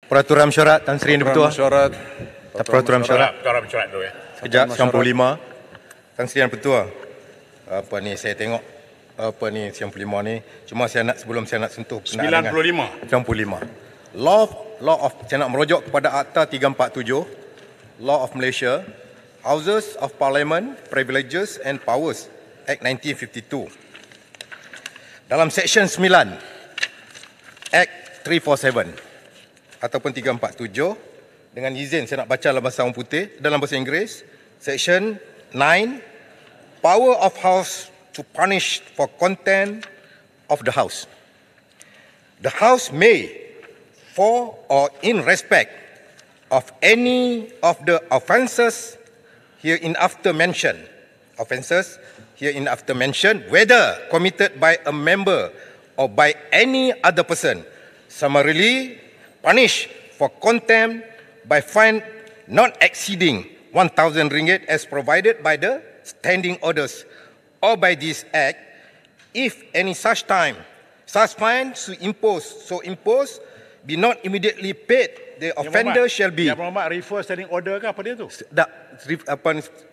Peraturan mesyuarat Tan Sri Yang Bertuah. Peraturan mesyuarat. Peraturan mesyuarat dulu ya. Kejap 95. Tan Sri Yang Bertuah. Apa ni saya tengok apa ni 95 ni. Cuma sebelum saya nak sentuh 95. 95. Law of saya nak merujuk kepada Akta 347 Law of Malaysia, Houses of Parliament, Privileges and Powers Act 1952. Dalam Seksyen 9 Act 347 ataupun 347, dengan izin saya nak baca dalam bahasa orang putih, dalam bahasa Inggeris, Section 9, Power of House to punish for contempt of the House. The House may, for or in respect of any of the offences hereinafter mentioned, whether committed by a member or by any other person, summarily punish for contempt by fine not exceeding 1,000 ringgit as provided by the standing orders or by this act, if any such fine so imposed be not immediately paid, the offender shall be. Yang Muhammad refer standing order ke apa dia tu?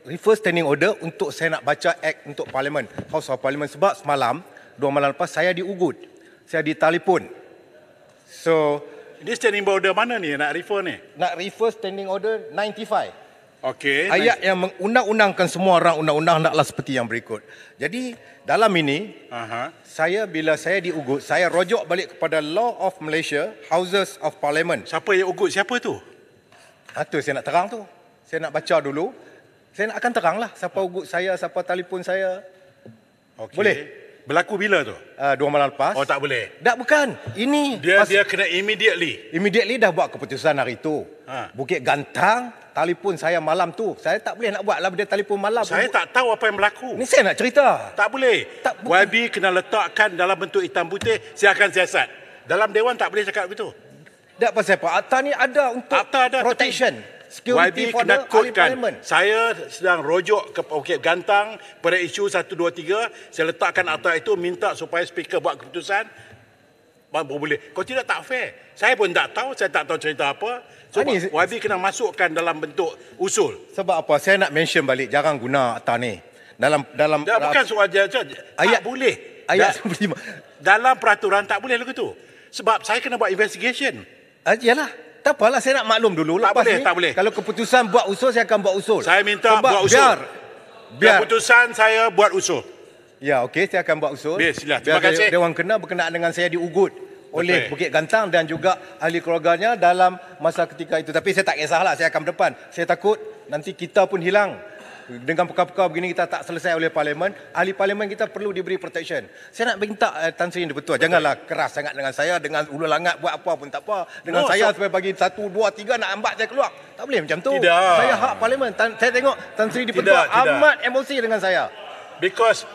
Refer standing order untuk saya nak baca act untuk Parlimen, House of Parliament, sebab semalam 2 malam lepas saya diugut, saya ditelefon. So Ini standing order mana ni nak refer ni? nak refer standing order 95. Okey. Ayat yang mengundang-undangkan semua orang undang-undang hendaklah seperti yang berikut. Jadi dalam ini bila saya diugut, saya rujuk balik kepada Law of Malaysia, Houses of Parliament. Siapa yang ugut? Siapa tu? Itu saya nak terang tu. Saya nak baca dulu. Saya nak akan teranglah siapa ugut saya, siapa telefon saya. Okay. Boleh? Berlaku bila tu? 2 malam lepas. Oh, tak boleh. Tak, bukan. Ini Dia kena immediately. Immediately dah buat keputusan hari itu. Bukit Gantang telefon saya malam tu. Saya tak boleh nak buat lah, dia telefon malam. Saya tak tahu apa yang berlaku. Ni saya nak cerita. Tak boleh. YB kena letakkan dalam bentuk hitam putih, silakan siasat. Dalam Dewan tak boleh cakap begitu. Tak pasal apa. Akta ni ada untuk protection. Security YB for kena the kodkan. Parliament. Saya sedang rujuk ke Bukit Gantang pada isu 1, 2, 3. Saya letakkan akta itu, minta supaya speaker buat keputusan. Baru boleh. Kalau tidak, tak fair. Saya pun tak tahu, saya tak tahu cerita apa. So, YB kena masukkan dalam bentuk usul. Sebab apa? Saya nak mention balik, jarang guna akta ni. Dalam bukan soal ayat boleh. Ayat 95. Dalam peraturan tak boleh lagu tu. Sebab saya kena buat investigation. Yalah. Tak apalah, saya nak maklum dulu. Tak boleh. Kalau keputusan buat usul, saya akan buat usul. Saya minta sebab buat usul. Biar keputusan saya buat usul. Ya, okey, saya akan buat usul. Sila. Terima kasih. Dewan kena berkenaan dengan saya diugut oleh Bukit Gantang dan juga ahli keluarganya dalam masa ketika itu. Tapi saya tak kisahlah, saya akan berdepan. Saya takut nanti kita pun hilang. Dengan perkara-perkara begini kita tak selesai oleh Parlimen. Ahli Parlimen kita perlu diberi protection. Saya nak minta Tan Sri Yang Bertuah, janganlah keras sangat dengan saya, dengan ulu langat buat apa pun tak apa. Dengan saya supaya bagi 1, 2, 3 nak ambat saya keluar. Tak boleh macam tu. Tidak. Saya hak Parlimen. Saya tengok Tan Sri Yang Bertuah amat emosi dengan saya. Because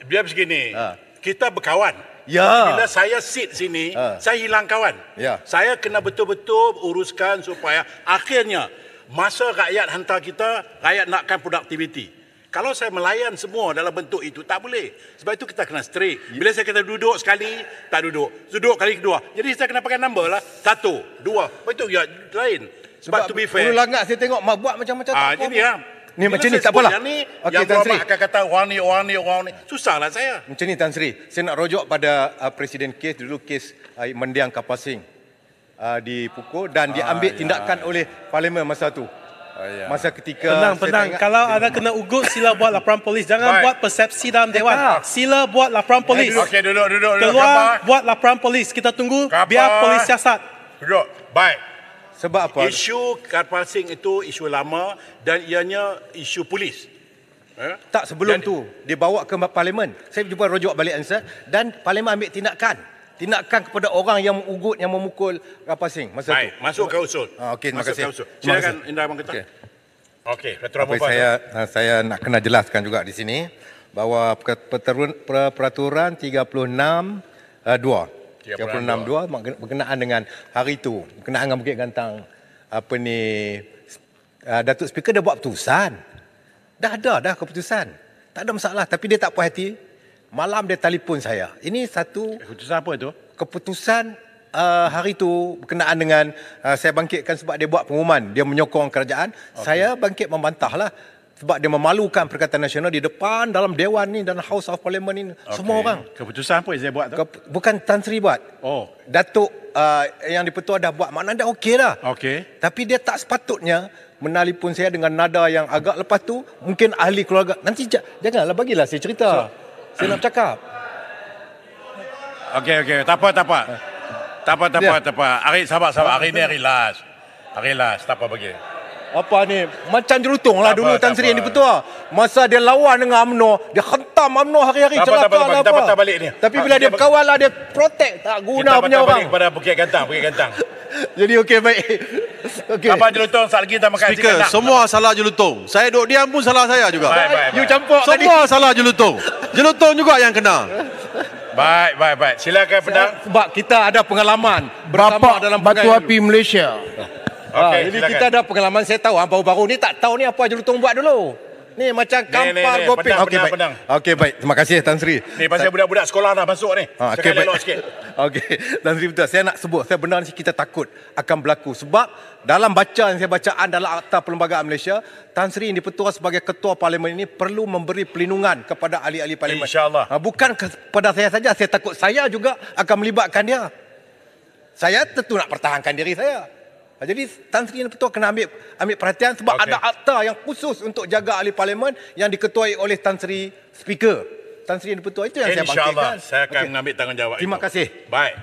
biar begini, kita berkawan. Ya. Bila saya sit sini, saya hilang kawan. Ya. Saya kena betul-betul uruskan supaya akhirnya masa rakyat hantar kita, rakyat nakkan produktiviti. Kalau saya melayan semua dalam bentuk itu, tak boleh. Sebab itu kita kena straight. Bila saya kata duduk sekali, tak duduk. Duduk kali kedua. Jadi saya kena pakai number lah. 1, 2. Betul ya, lain. Sebab to be fair. Ulu langat saya tengok buat macam-macam tak apa. Jadi lah. Ni macam ni tak apalah. Yang ni, okay, yang Tan Sri akan kata orang ni. Susahlah saya. Macam ni Tan Sri, saya nak rujuk pada Presiden kes dulu, kes mendiang kapal Sing dipukul dan diambil tindakan oleh Parlimen masa tu. Masa ketika Tenang. Kalau anda kena ugut, sila buat laporan polis. Jangan buat persepsi dalam Dewan. Sila buat laporan polis. Okey, duduk. Keluar, buat laporan polis. Kita tunggu biar polis siasat. Duduk. Baik. Sebab apa? Isu kapal Sing itu isu lama dan ianya isu polis. Tak, sebelum tu dia bawa ke Parlimen. Saya cuba rujuk balik answer dan Parlimen ambil tindakan kepada orang yang mengugut, yang memukul kapal Sing masa tu. Baik, masuk ke usul. Okey, terima kasih. Silakan Indra Mangkota. Okey, peraturan apa? Saya nak kena jelaskan juga di sini bahawa peraturan 36(2) berkenaan dengan hari itu, berkenaan dengan Bukit Gantang, Datuk Speaker dah buat keputusan. Dah ada keputusan. Tak ada masalah, tapi dia tak puas hati. Malam dia telefon saya. Ini satu keputusan apa itu? Keputusan hari tu berkenaan dengan saya bangkitkan sebab dia buat pengumuman, dia menyokong kerajaan. Saya bangkit membantahlah sebab dia memalukan Perikatan Nasional di depan dalam Dewan ni dan House of Parliament ni, semua orang. Keputusan apa yang saya buat tu? Bukan Tan Sri buat. Oh. Datuk yang di-Pertua dah buat, maknanya dah okey dah. Okey. Tapi dia tak sepatutnya menelpon saya dengan nada yang agak, lepas tu mungkin ahli keluarga. Nanti janganlah, bagilah saya cerita. Saya nak cakap. Okey. Tak apa. Hari sabar. Hari ni hari last. Tak apa bagi. Apa ni? Macam jelutong lah dulu Tan Sri yang di-Pertua. Masa dia lawan dengan UMNO, dia hentam UMNO hari-hari, celaka lah Kita apa. patah balik ni. Tapi bila dia berkawan lah, dia protect. Tak guna punya orang. Kita patah balik kepada Bukit Gantang. Jadi okey, baik. Okay. Abang Jelutong, saat lagi kita makan Speaker, semua salah Jelutong. Saya duduk diam pun salah saya juga. Baik. You campur tadi. Semua salah Jelutong. Jelutong juga yang kena. Baik. Silakan pedang. Sebab kita ada pengalaman bersama Bapak dalam Batu Api Malaysia. Okey, jadi silakan. kita ada pengalaman. Saya tahu baru-baru ni tak tahu ni apa Jelutong buat dulu. Ni macam kampar gopeng. Pedang. Okey, baik. Terima kasih Tan Sri. Ni pasal budak-budak sekolah dah masuk ni. Okey, Sekali baik. elok sikit. Okey, Tan Sri betul. Saya nak sebut, saya benar ni kita takut akan berlaku. Sebab dalam bacaan saya bacaan dalam Akta Perlembagaan Malaysia, Tan Sri yang di-Pertua sebagai Ketua Parlimen ini perlu memberi pelindungan kepada ahli-ahli Parlimen. InsyaAllah. Bukan kepada saya saja, saya takut saya juga akan melibatkan dia. Saya tentu nak pertahankan diri saya. Jadi Tan Sri yang di-Pertua kena ambil perhatian sebab ada akta yang khusus untuk jaga ahli Parlimen yang diketuai oleh Tan Sri Speaker. Tan Sri yang di-Pertua itu yang saya bangkitkan. InsyaAllah saya akan mengambil tanggungjawab. Terima kasih. Baik.